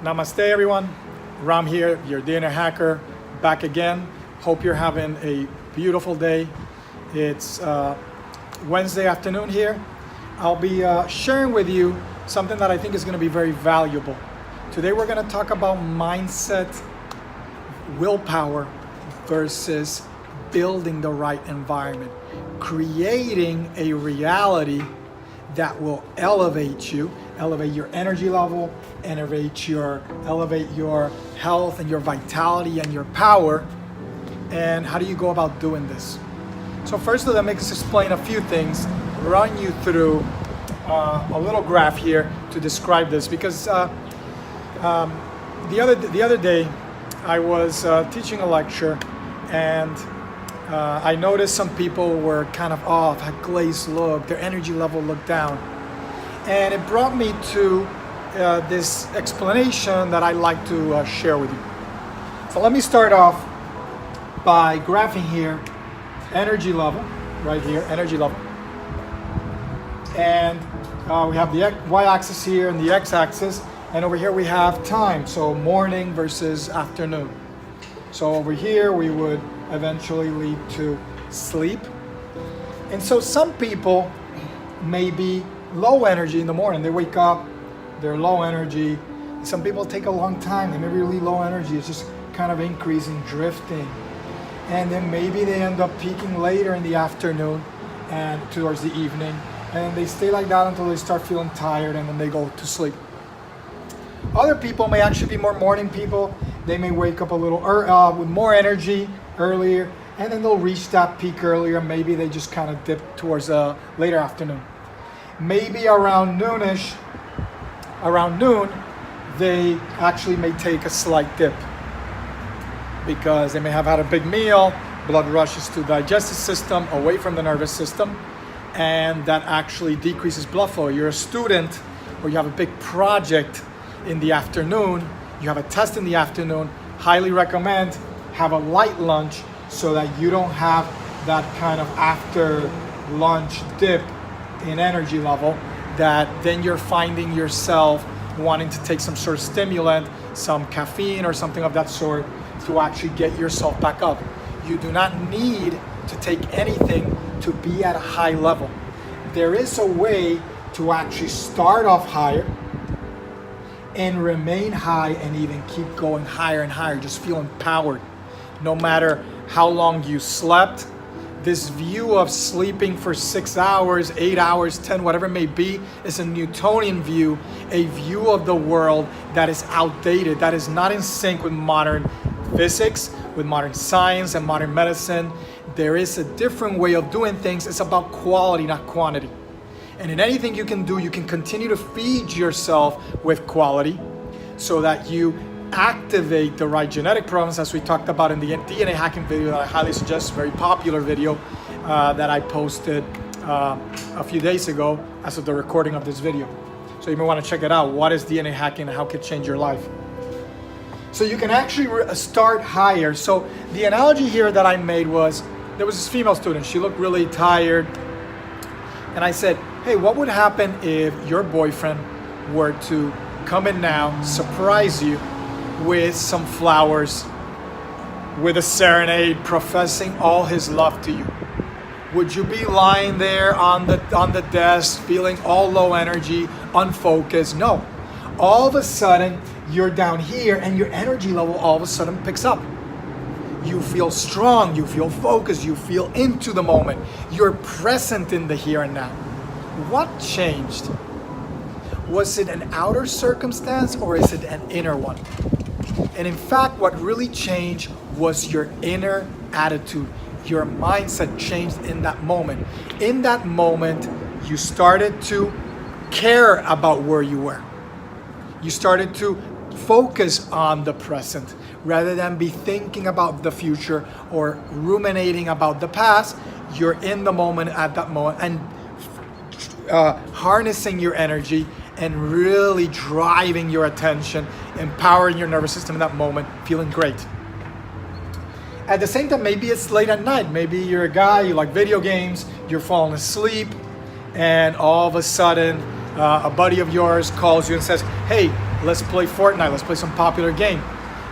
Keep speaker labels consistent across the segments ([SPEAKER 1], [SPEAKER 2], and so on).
[SPEAKER 1] Namaste everyone, Ram here, your DNAHacker, back again. Hope you're having a beautiful day. It's Wednesday afternoon here. I'll be sharing with you something that I think is going to be very valuable. Today we're going to talk about mindset, willpower versus building the right environment, creating a reality that will elevate you, elevate your energy level, elevate your health and your vitality and your power. And how do you go about doing this? So first let me explain a few things, run you through a little graph here to describe this, because the other day I was teaching a lecture, and I noticed some people were kind of off, had glazed look, their energy level looked down. And it brought me to this explanation that I'd like to share with you. So let me start off by graphing here energy level, right here, energy level. And we have the y-axis here and the x-axis, and over here we have time, so morning versus afternoon. So over here we would eventually lead to sleep. And so some people may be low energy in the morning. They wake up, they're low energy. Some people take a long time. They may be really low energy. It's just kind of increasing, drifting. And then maybe they end up peaking later in the afternoon and towards the evening. And they stay like that until they start feeling tired, and then they go to sleep. Other people may actually be more morning people. They may wake up a little with more energy earlier, and then they'll reach that peak earlier. Maybe they just kind of dip towards later afternoon. Maybe around noon, they actually may take a slight dip because they may have had a big meal, blood rushes to the digestive system away from the nervous system, and that actually decreases blood flow. You're a student or you have a big project in the afternoon, you have a test in the afternoon, highly recommend have a light lunch so that you don't have that kind of after lunch dip in energy level, that then you're finding yourself wanting to take some sort of stimulant, some caffeine or something of that sort to actually get yourself back up. You do not need to take anything to be at a high level. There is a way to actually start off higher and remain high and even keep going higher and higher, just feel empowered. No matter how long you slept, this view of sleeping for 6 hours, 8 hours, 10, whatever it may be, is a Newtonian view, a view of the world that is outdated, that is not in sync with modern physics, with modern science and modern medicine. There is a different way of doing things. It's about quality, not quantity. And in anything you can do, you can continue to feed yourself with quality so that you activate the right genetic programs, as we talked about in the DNA hacking video that I highly suggest, very popular video that I posted a few days ago as of the recording of this video. So you may want to check it out. What is DNA hacking and how it can change your life? So you can actually start higher. So the analogy here that I made was, there was this female student, she looked really tired. And I said, hey, what would happen if your boyfriend were to come in now, surprise you with some flowers, with a serenade, professing all his love to you? Would you be lying there on the desk, feeling all low energy, unfocused? No. All of a sudden, you're down here and your energy level all of a sudden picks up. You feel strong, you feel focused, you feel into the moment. You're present in the here and now. What changed? Was it an outer circumstance or is it an inner one? And in fact, what really changed was your inner attitude. Your mindset changed in that moment. In that moment, you started to care about where you were. You started to focus on the present rather than be thinking about the future or ruminating about the past. You're in the moment at that moment and harnessing your energy and really driving your attention, empowering your nervous system in that moment, feeling great. At the same time, maybe it's late at night. Maybe you're a guy, you like video games, you're falling asleep, and all of a sudden, a buddy of yours calls you and says, hey, Let's play Fortnite. Let's play some popular game.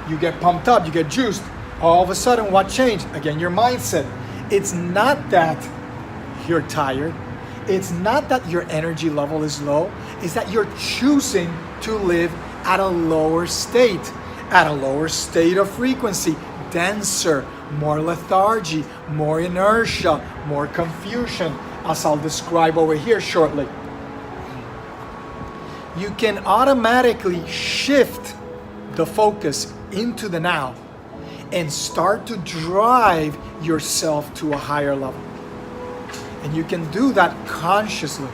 [SPEAKER 1] You get pumped up, you get juiced. All of a sudden, what changed? Again, your mindset. It's not that you're tired. It's not that your energy level is low. It's that you're choosing to live at a lower state of frequency, denser, more lethargy, more inertia, more confusion, as I'll describe over here shortly. You can automatically shift the focus into the now and start to drive yourself to a higher level. And you can do that consciously.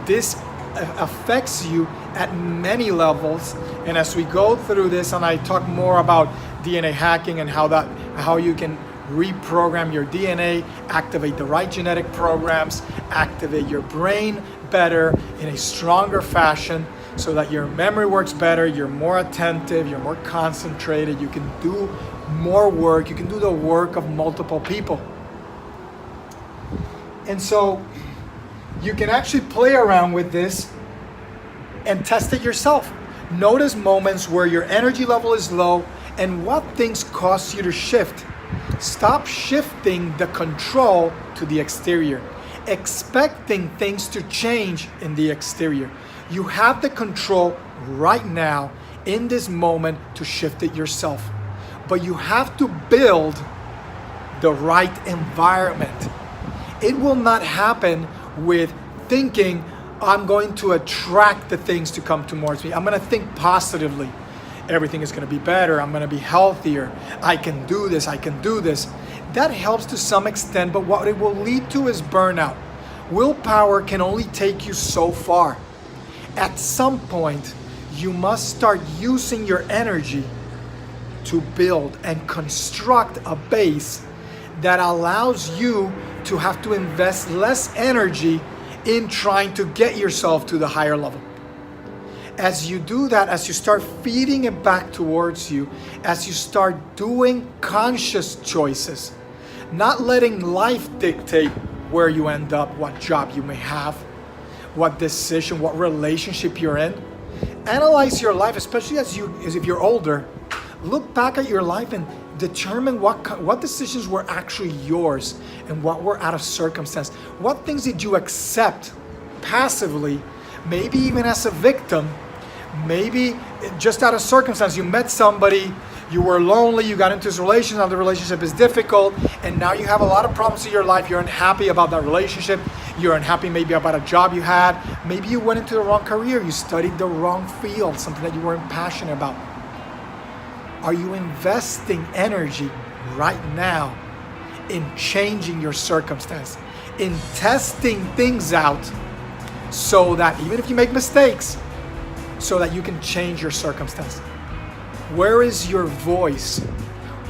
[SPEAKER 1] This affects you at many levels. And as we go through this, and I talk more about DNA hacking and how you can reprogram your DNA, activate the right genetic programs, activate your brain better in a stronger fashion so that your memory works better, you're more attentive, you're more concentrated, you can do more work, you can do the work of multiple people. And so you can actually play around with this and test it yourself. Notice moments where your energy level is low and what things cause you to shift. Stop shifting the control to the exterior, expecting things to change in the exterior. You have the control right now in this moment to shift it yourself. But you have to build the right environment. It will not happen with thinking, I'm going to attract the things to come towards me. I'm going to think positively. Everything is going to be better. I'm going to be healthier. I can do this. I can do this. That helps to some extent, but what it will lead to is burnout. Willpower can only take you so far. At some point, you must start using your energy to build and construct a base that allows you to have to invest less energy in trying to get yourself to the higher level. As you do that, as you start feeding it back towards you, as you start doing conscious choices, not letting life dictate where you end up, what job you may have, what decision, what relationship you're in. Analyze your life, especially as if you're older. Look back at your life and determine what decisions were actually yours and what were out of circumstance. What things did you accept passively, maybe even as a victim, maybe just out of circumstance. You met somebody, you were lonely, you got into this relationship, now the relationship is difficult, and now you have a lot of problems in your life. You're unhappy about that relationship. You're unhappy maybe about a job you had. Maybe you went into the wrong career. You studied the wrong field, something that you weren't passionate about. Are you investing energy right now in changing your circumstance, in testing things out so that even if you make mistakes, so that you can change your circumstance? Where is your voice?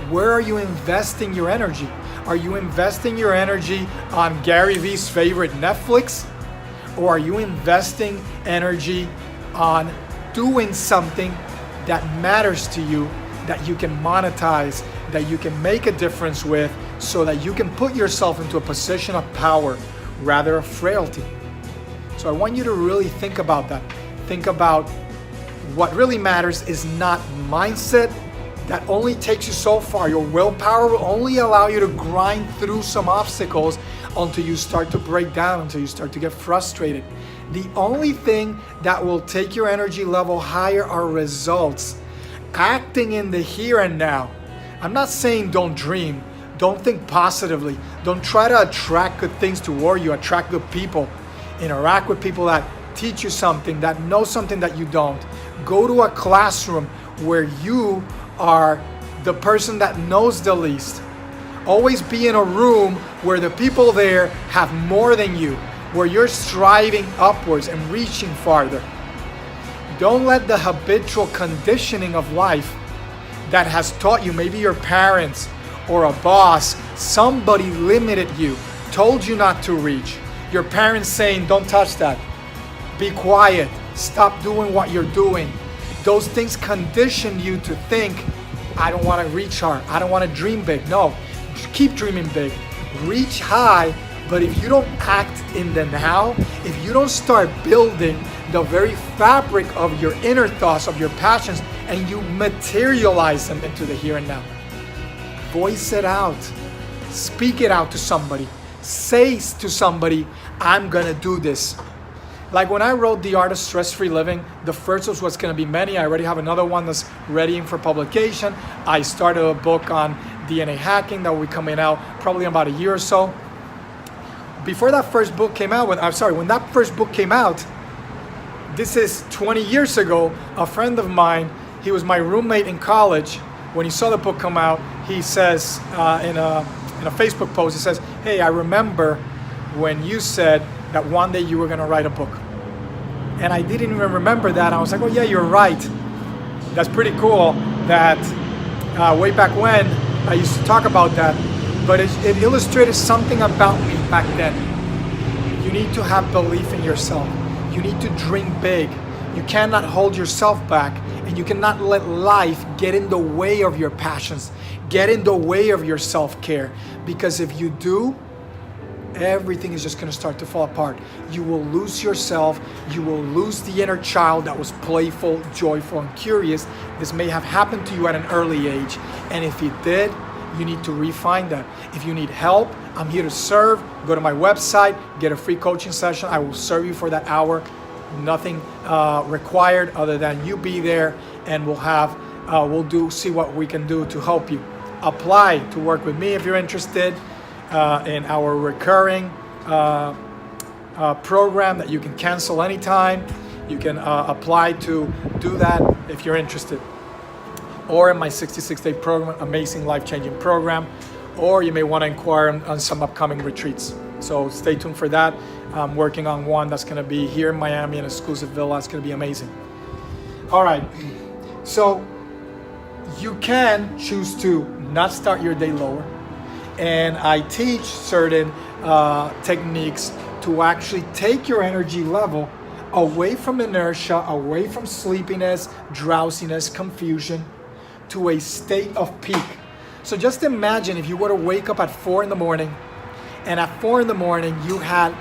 [SPEAKER 1] Where are you investing your energy? Are you investing your energy on Gary Vee's favorite Netflix? Or are you investing energy on doing something that matters to you, that you can monetize, that you can make a difference with, so that you can put yourself into a position of power rather of frailty? So I want you to really think about that. Think about what really matters is not mindset. That only takes you so far. Your willpower will only allow you to grind through some obstacles until you start to break down, until you start to get frustrated. The only thing that will take your energy level higher are results. Acting in the here and now. I'm not saying don't dream. Don't think positively. Don't try to attract good things toward you. Attract good people. Interact with people that teach you something, that know something that you don't. Go to a classroom where you are the person that knows the least. Always be in a room where the people there have more than you, where you're striving upwards and reaching farther. Don't let the habitual conditioning of life that has taught you, maybe your parents or a boss, somebody limited you, told you not to reach. Your parents saying, don't touch that. Be quiet. Stop doing what you're doing. Those things condition you to think, I don't want to reach hard. I don't want to dream big. No, keep dreaming big. Reach high, but if you don't act in the now, if you don't start building the very fabric of your inner thoughts, of your passions, and you materialize them into the here and now. Voice it out. Speak it out to somebody. Say to somebody, I'm gonna do this. Like when I wrote The Art of Stress-Free Living, the first was going to be many. I already have another one that's readying for publication. I started a book on DNA hacking that will be coming out probably in about a year or so. Before that first book came out, when that first book came out, this is 20 years ago, a friend of mine, he was my roommate in college. When he saw the book come out, he says in a Facebook post, he says, hey, I remember when you said that one day you were going to write a book. And I didn't even remember that. I was like, oh yeah, you're right. That's pretty cool that way back when I used to talk about that. But it illustrated something about me back then. You need to have belief in yourself. You need to dream big. You cannot hold yourself back, and you cannot let life get in the way of your passions, get in the way of your self-care. Because if you do, everything is just going to start to fall apart. You will lose yourself. You will lose the inner child that was playful, joyful, and curious. This may have happened to you at an early age. And if it did, you need to refine that. If you need help, I'm here to serve. Go to my website, get a free coaching session. I will serve you for that hour. Nothing required other than you be there, and we'll see what we can do to help you. Apply to work with me if you're interested. In our recurring program that you can cancel anytime. You can apply to do that if you're interested. Or in my 66-day program, amazing life-changing program. Or you may want to inquire on some upcoming retreats. So stay tuned for that. I'm working on one that's going to be here in Miami, an exclusive villa. It's going to be amazing. All right. So you can choose to not start your day lower. And I teach certain techniques to actually take your energy level away from inertia, away from sleepiness, drowsiness, confusion, to a state of peak. So just imagine if you were to wake up at 4 in the morning, and at 4 in the morning you had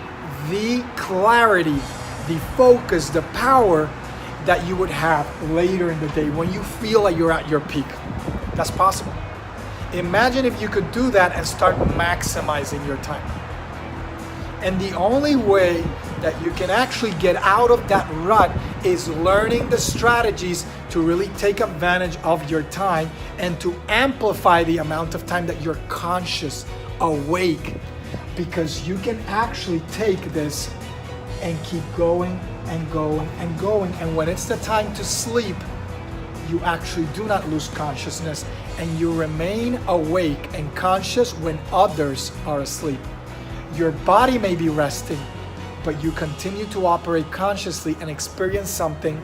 [SPEAKER 1] the clarity, the focus, the power that you would have later in the day when you feel like you're at your peak. That's possible. Imagine if you could do that and start maximizing your time. And the only way that you can actually get out of that rut is learning the strategies to really take advantage of your time and to amplify the amount of time that you're conscious, awake, because you can actually take this and keep going and going and going. And when it's the time to sleep, you actually do not lose consciousness, and you remain awake and conscious when others are asleep. Your body may be resting, but you continue to operate consciously and experience something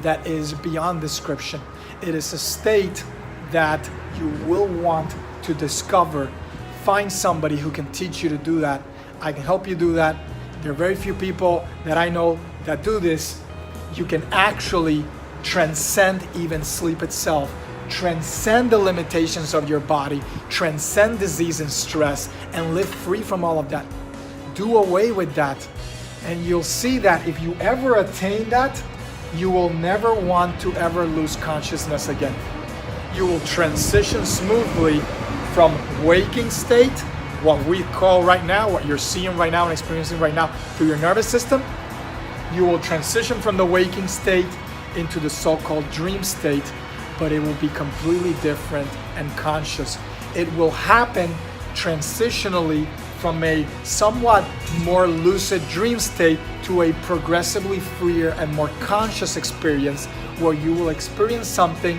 [SPEAKER 1] that is beyond description. It is a state that you will want to discover. Find somebody who can teach you to do that. I can help you do that. There are very few people that I know that do this. You can actually transcend even sleep itself, transcend the limitations of your body, transcend disease and stress, and live free from all of that. Do away with that, and you'll see that if you ever attain that, you will never want to ever lose consciousness again. You will transition smoothly from waking state, what we call right now, what you're seeing right now and experiencing right now through your nervous system. You will transition from the waking state into the so-called dream state, but it will be completely different and conscious. It will happen transitionally from a somewhat more lucid dream state to a progressively freer and more conscious experience, where you will experience something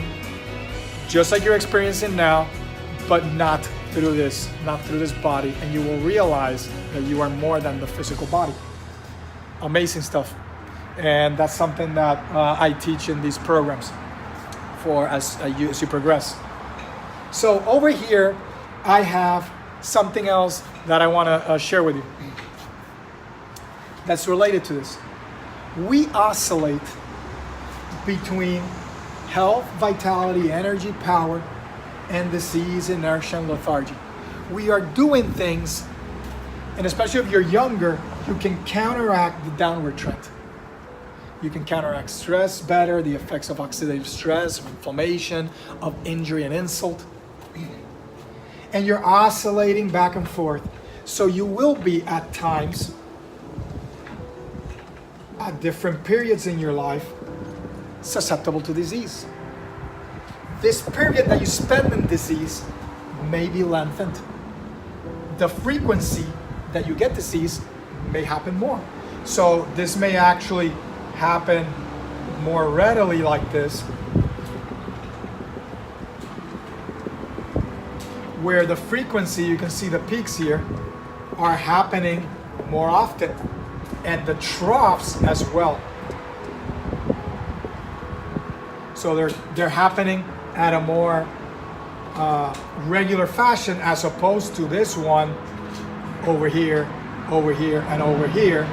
[SPEAKER 1] just like you're experiencing now, but not through this body, and you will realize that you are more than the physical body. Amazing stuff. And that's something that I teach in these programs for as you progress. So over here, I have something else that I want to share with you that's related to this. We oscillate between health, vitality, energy, power, and disease, inertia, and lethargy. We are doing things And especially if you're younger, you can counteract the downward trend. You can counteract stress better, the effects of oxidative stress, of inflammation, of injury and insult. And you're oscillating back and forth. So you will be at times, at different periods in your life, susceptible to disease. This period that you spend in disease may be lengthened. The frequency that you get disease may happen more. So this may actually happen more readily like this, where the frequency, you can see the peaks here, are happening more often, and the troughs as well. So they're happening at a more regular fashion, as opposed to this one over here, and over here,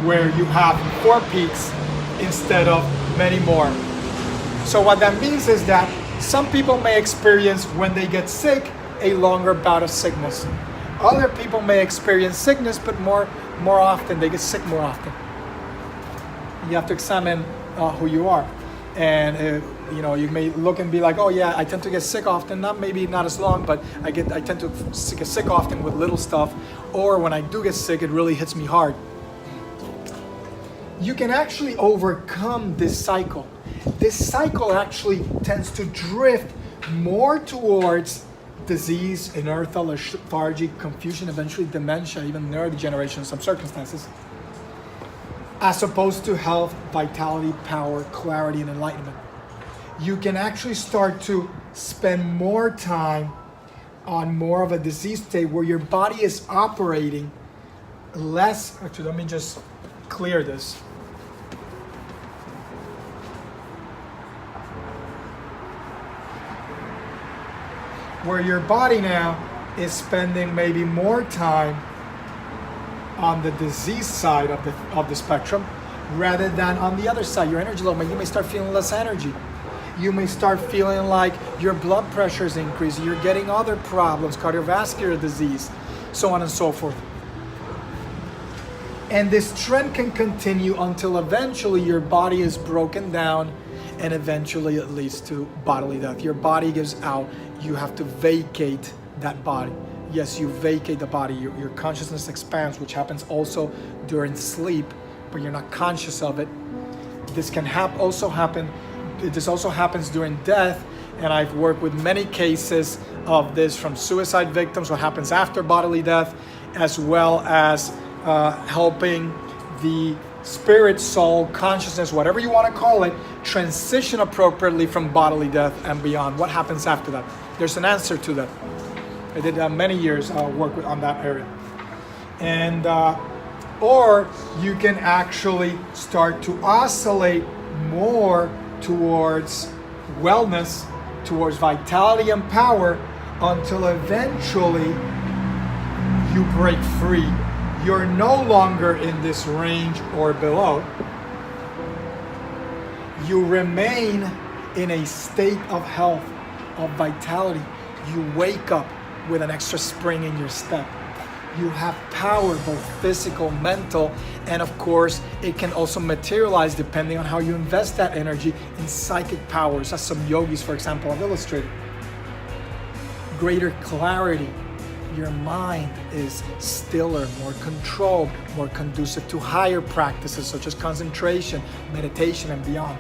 [SPEAKER 1] where you have 4 peaks instead of many more. So what that means is that some people may experience, when they get sick, a longer bout of sickness. Other people may experience sickness, but more often. They get sick more often. You have to examine who you are. And you may look and be like, oh yeah, I tend to get sick often, maybe not as long, but I tend to get sick often with little stuff, or when I do get sick, it really hits me hard. You can actually overcome this cycle. This cycle actually tends to drift more towards disease, inertia, lethargy, confusion, eventually dementia, even neurodegeneration in some circumstances, as opposed to health, vitality, power, clarity, and enlightenment. You can actually start to spend more time on more of a disease state where your body is operating less. Actually, let me just clear this. Where your body now is spending maybe more time on the disease side of the spectrum rather than on the other side, your energy level. You may start feeling less energy. You may start feeling like your blood pressure is increasing. You're getting other problems, cardiovascular disease, so on and so forth. And this trend can continue until eventually your body is broken down, and eventually it leads to bodily death. Your body gives out. You have to vacate that body. Yes, you vacate the body. Your consciousness expands, which happens also during sleep, but you're not conscious of it. This can also happen. This also happens during death, and I've worked with many cases of this from suicide victims, what happens after bodily death, as well as helping the spirit, soul, consciousness, whatever you want to call it, transition appropriately from bodily death and beyond. What happens after that? There's an answer to that. I did many years work on that area. And or you can actually start to oscillate more towards wellness, towards vitality and power, until eventually you break free. You're no longer in this range or below. You remain in a state of health, of vitality. You wake up with an extra spring in your step. You have power, both physical, mental, and of course, it can also materialize depending on how you invest that energy in psychic powers, as some yogis, for example, have illustrated. Greater clarity. Your mind is stiller, more controlled, more conducive to higher practices such as concentration, meditation, and beyond.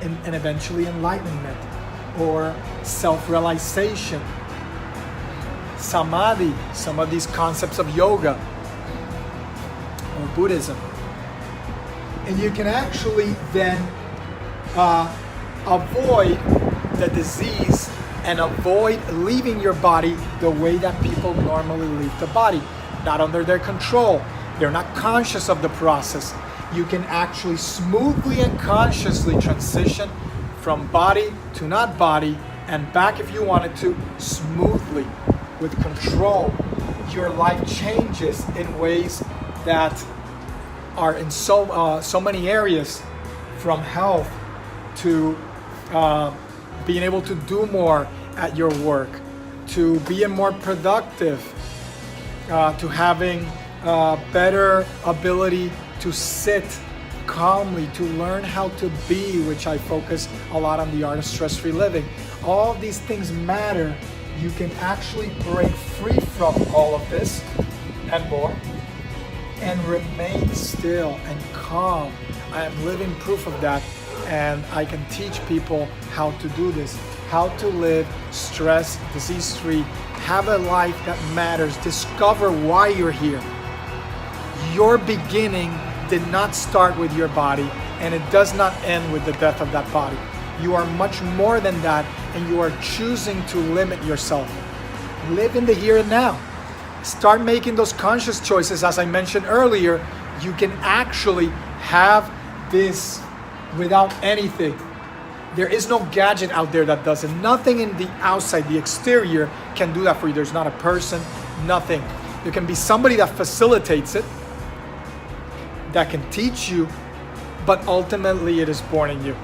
[SPEAKER 1] And eventually enlightenment or self-realization. Samadhi, some of these concepts of yoga or Buddhism. And you can actually then avoid the disease and avoid leaving your body the way that people normally leave the body, not under their control. They're not conscious of the process. You can actually smoothly and consciously transition from body to not body and back if you wanted to, smoothly, with control. Your life changes in ways that are in so many areas, from health to being able to do more at your work, to being more productive, to having better ability to sit calmly, to learn how to be, which I focus a lot on the art of stress-free living. All of these things matter. You can actually break free from all of this and more and remain still and calm. I am living proof of that, and I can teach people how to do this, how to live stress, disease-free, have a life that matters, discover why you're here. Your beginning did not start with your body, and it does not end with the death of that body. You are much more than that, and you are choosing to limit yourself. Live in the here and now. Start making those conscious choices. As I mentioned earlier, you can actually have this without anything. There is no gadget out there that does it. Nothing in the outside, the exterior, can do that for you. There's not a person, nothing. There can be somebody that facilitates it, that can teach you, but ultimately it is born in you.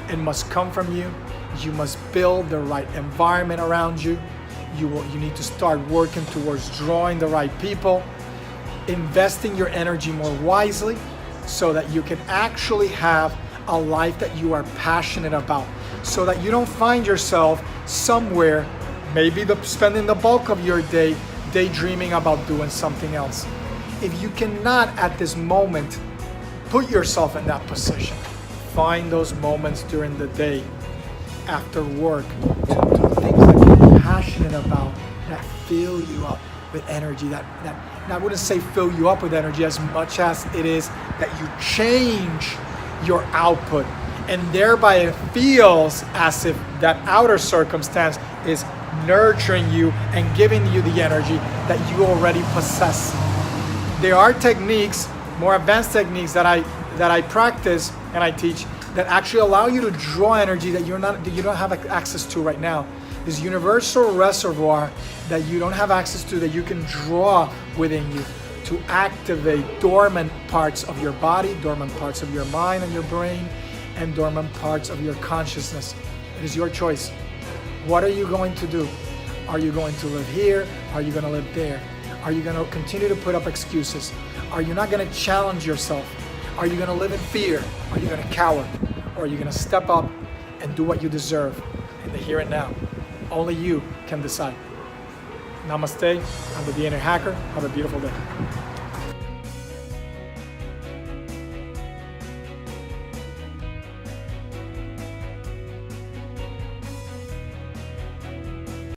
[SPEAKER 1] It must come from you. You must build the right environment around you. You need to start working towards drawing the right people, investing your energy more wisely so that you can actually have a life that you are passionate about, so that you don't find yourself somewhere, maybe spending the bulk of your day daydreaming about doing something else. If you cannot at this moment put yourself in that position, find those moments during the day, after work, to do things that you're passionate about, that fill you up with energy, that and I wouldn't say fill you up with energy as much as it is that you change your output, and thereby it feels as if that outer circumstance is nurturing you and giving you the energy that you already possess. There are techniques, more advanced techniques that I practice and I teach that actually allow you to draw energy that you don't have access to right now. This universal reservoir that you don't have access to, that you can draw within you to activate dormant parts of your body, dormant parts of your mind and your brain, and dormant parts of your consciousness. It is your choice. What are you going to do? Are you going to live here? Are you going to live there? Are you going to continue to put up excuses? Are you not going to challenge yourself? Are you going to live in fear? Are you going to cower? Or are you going to step up and do what you deserve in the here and now? Only you can decide. Namaste. I'm the DNA Hacker. Have a beautiful day.